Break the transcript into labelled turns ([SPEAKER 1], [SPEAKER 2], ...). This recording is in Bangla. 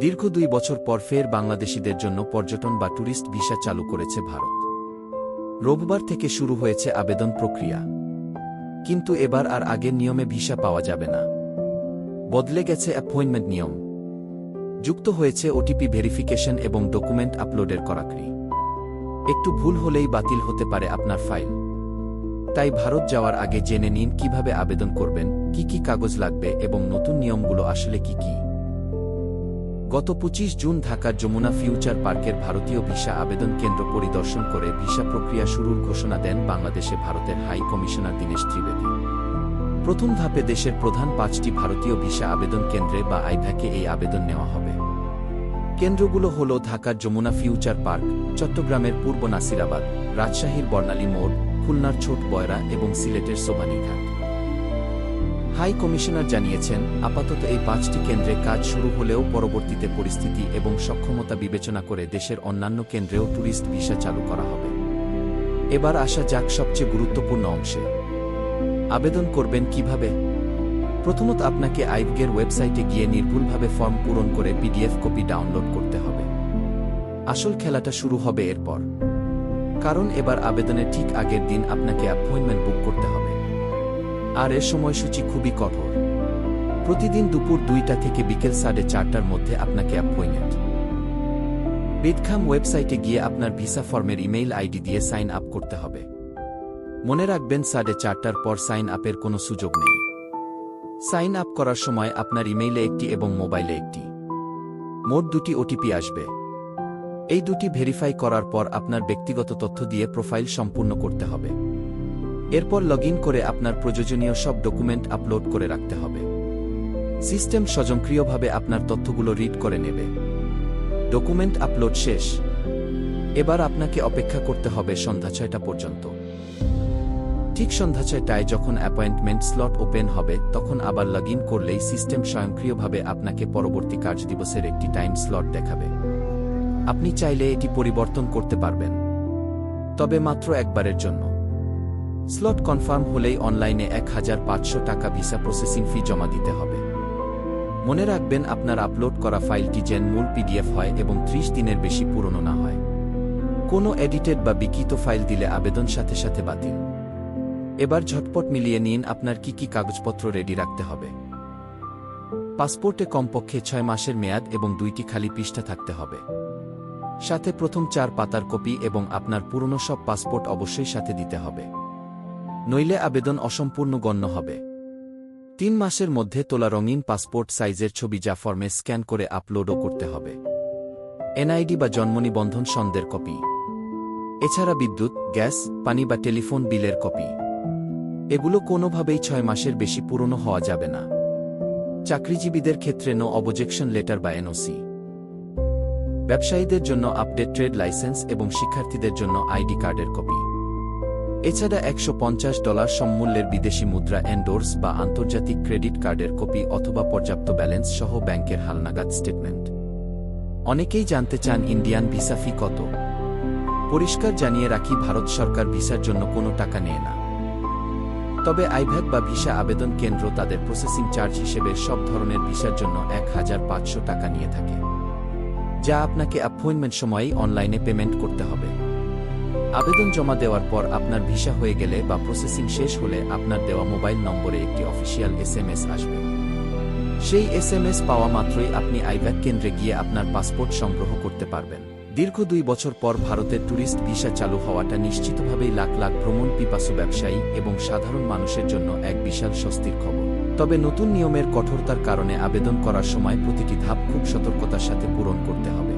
[SPEAKER 1] দীর্ঘ 2 বছর পর ফের বাংলাদেশিদের জন্য পর্যটন বা ট্যুরিস্ট ভিসা চালু করেছে ভারত। রোববার থেকে শুরু হয়েছে আবেদন প্রক্রিয়া। কিন্তু এবার আর আগের নিয়মে ভিসা পাওয়া যাবে না। বদলে গেছে অ্যাপয়েন্টমেন্ট নিয়ম। যুক্ত হয়েছে ওটিপি ভেরিফিকেশন এবং ডকুমেন্ট আপলোডের কড়াকড়ি। একটু ভুল হলেই বাতিল হতে পারে আপনার ফাইল। তাই ভারত যাওয়ার আগে জেনে নিন কিভাবে আবেদন করবেন, কি কি কাগজ লাগবে এবং নতুন নিয়মগুলো আসলে কি কি। গত 25 জুন ঢাকার যমুনা ফিউচার পার্কের ভারতীয় ভিসা আবেদন কেন্দ্র পরিদর্শন করে ভিসা প্রক্রিয়া শুরুর ঘোষণা দেন বাংলাদেশে ভারতের হাই কমিশনার দীনেশ ত্রিবেদী। প্রথম ধাপে দেশের প্রধান 5টি ভারতীয় ভিসা আবেদন কেন্দ্রে বা আইভ্যাকে এই আবেদন নেওয়া হবে। কেন্দ্রগুলো হল ঢাকার যমুনা ফিউচার পার্ক, চট্টগ্রামের পূর্ব নাসিরাবাদ, রাজশাহীর বর্ণালী মোড়, খুলনার ছোট বয়রা এবং সিলেটের সোবানীঘাট। হাই কমিশনার জানিয়েছেন, আপাতত এই 5টি কেন্দ্রে কাজ শুরু হলেও পরবর্তীতে পরিস্থিতি এবং সক্ষমতা বিবেচনা করে দেশের অন্যান্য কেন্দ্রেও ট্যুরিস্ট ভিসা চালু করা হবে। এবার আসা যাক সবচেয়ে গুরুত্বপূর্ণ অংশে। আবেদন করবেন কিভাবে? প্রথমত আপনাকে আইভগের ওয়েবসাইটে গিয়ে নির্ভুলভাবে ফর্ম পূরণ করে পিডিএফ কপি ডাউনলোড করতে হবে। আসল খেলাটা শুরু হবে এরপর। কারণ এবার আবেদনের ঠিক আগের দিন আপনাকে অ্যাপয়েন্টমেন্ট বুক করতে হবে। আর এর সময়সূচি খুবই কঠোর। প্রতিদিন দুপুর 2টা থেকে বিকেল 4:30টার মধ্যে আপনাকে অ্যাপয়েন্টমেন্ট। বেদখাম ওয়েবসাইটে গিয়ে আপনার ভিসা ফর্মের ইমেইল আইডি দিয়ে সাইন আপ করতে হবে। মনে রাখবেন 4:30টার পর সাইন আপের কোনো সুযোগ নেই। সাইন আপ করার সময় আপনার ইমেইলে একটি এবং মোবাইলে একটি, মোট 2টি ওটিপি আসবে। এই 2টি ভেরিফাই করার পর আপনার ব্যক্তিগত তথ্য দিয়ে প্রোফাইল সম্পূর্ণ করতে হবে। এরপর লগইন করে আপনার প্রয়োজনীয় সব ডকুমেন্ট আপলোড করে রাখতে হবে। সিস্টেম স্বয়ংক্রিয়ভাবে আপনার তথ্যগুলো রিড করে নেবে। ডকুমেন্ট আপলোড শেষ। এবার আপনাকে অপেক্ষা করতে হবে সন্ধ্যা 6টা পর্যন্ত। ঠিক সন্ধ্যা 6টায় যখন অ্যাপয়েন্টমেন্ট স্লট ওপেন হবে তখন আবার লগইন করলেই সিস্টেম স্বয়ংক্রিয়ভাবে আপনাকে পরবর্তী কার্যদিবসের একটি টাইম স্লট দেখাবে। আপনি চাইলে এটি পরিবর্তন করতে পারবেন, তবে মাত্র একবারের জন্য। স্লট কনফার্ম হলেই অনলাইনে 1500 টাকা ভিসা প্রসেসিং ফি জমা দিতে হবে। মনে রাখবেন আপনার আপলোড করা ফাইলটি যেন মূল পিডিএফ হয় এবং 30 দিনের বেশি পুরনো না হয়। কোনো এডিটেড বা বিকৃত ফাইল দিলে আবেদন সাথে সাথে বাতিল। এবার ঝটপট মিলিয়ে নিন আপনার কি কি কাগজপত্র রেডি রাখতে হবে। পাসপোর্টে কমপক্ষে 6 মাসের মেয়াদ এবং 2টি খালি পৃষ্ঠা থাকতে হবে। সাথে প্রথম 4 পাতার কপি এবং আপনার পুরনো সব পাসপোর্ট অবশ্যই সাথে দিতে হবে। নইলে আবেদন অসম্পূর্ণ গণ্য হবে। 3 মাসের মধ্যে তোলা রঙিন পাসপোর্ট সাইজের ছবি যা ফর্মে স্ক্যান করে আপলোডও করতে হবে। এনআইডি বা জন্ম নিবন্ধন সনদের কপি। এছাড়া বিদ্যুৎ, গ্যাস, পানি বা টেলিফোন বিলের কপি। এগুলো কোনোভাবেই 6 মাসের বেশি পুরনো হওয়া যাবে না। চাকরিজীবীদের ক্ষেত্রে নো অবজেকশন লেটার বা এনওসি। ব্যবসায়ীদের জন্য আপডেট ট্রেড লাইসেন্স এবং শিক্ষার্থীদের জন্য আইডি কার্ডের কপি। এছাড়া $150 সমমূল্যের বিদেশি মুদ্রা এন্ডোর্স বা আন্তর্জাতিক ক্রেডিট কার্ডের কপি অথবা পর্যাপ্ত ব্যালেন্স সহ ব্যাংকের হালনাগাদ স্টেটমেন্ট। অনেকেই জানতে চান ইন্ডিয়ান ভিসা ফি কত। পরিষ্কার জানিয়ে রাখি, ভারত সরকার ভিসার জন্য কোনো টাকা নেয় না। তবে আইভ্যাক বা ভিসা আবেদন কেন্দ্র তাদের প্রসেসিং চার্জ হিসেবে সব ধরনের ভিসার জন্য 1500 টাকা নিয়ে থাকে, যা আপনাকে অ্যাপয়েন্টমেন্ট সময়েই অনলাইনে পেমেন্ট করতে হবে। আবেদন জমা দেওয়ার পর আপনার ভিসা হয়ে গেলে বা প্রসেসিং শেষ হলে আপনার দেওয়া মোবাইল নম্বরে একটি অফিসিয়াল SMS আসবে। সেই SMS পাওয়া মাত্রই আপনি আইভ্যাক কেন্দ্রে গিয়ে আপনার পাসপোর্ট সংগ্রহ করতে পারবেন। দীর্ঘ 2 বছর পর ভারতের ট্যুরিস্ট ভিসা চালু হওয়াটা নিশ্চিতভাবেই লাখ লাখ ভ্রমণ পিপাসু ব্যবসায়ী এবং সাধারণ মানুষের জন্য এক বিশাল স্বস্তির খবর। তবে নতুন নিয়মের কঠোরতার কারণে আবেদন করার সময় প্রতিটি ধাপ খুব সতর্কতার সাথে পূরণ করতে হবে।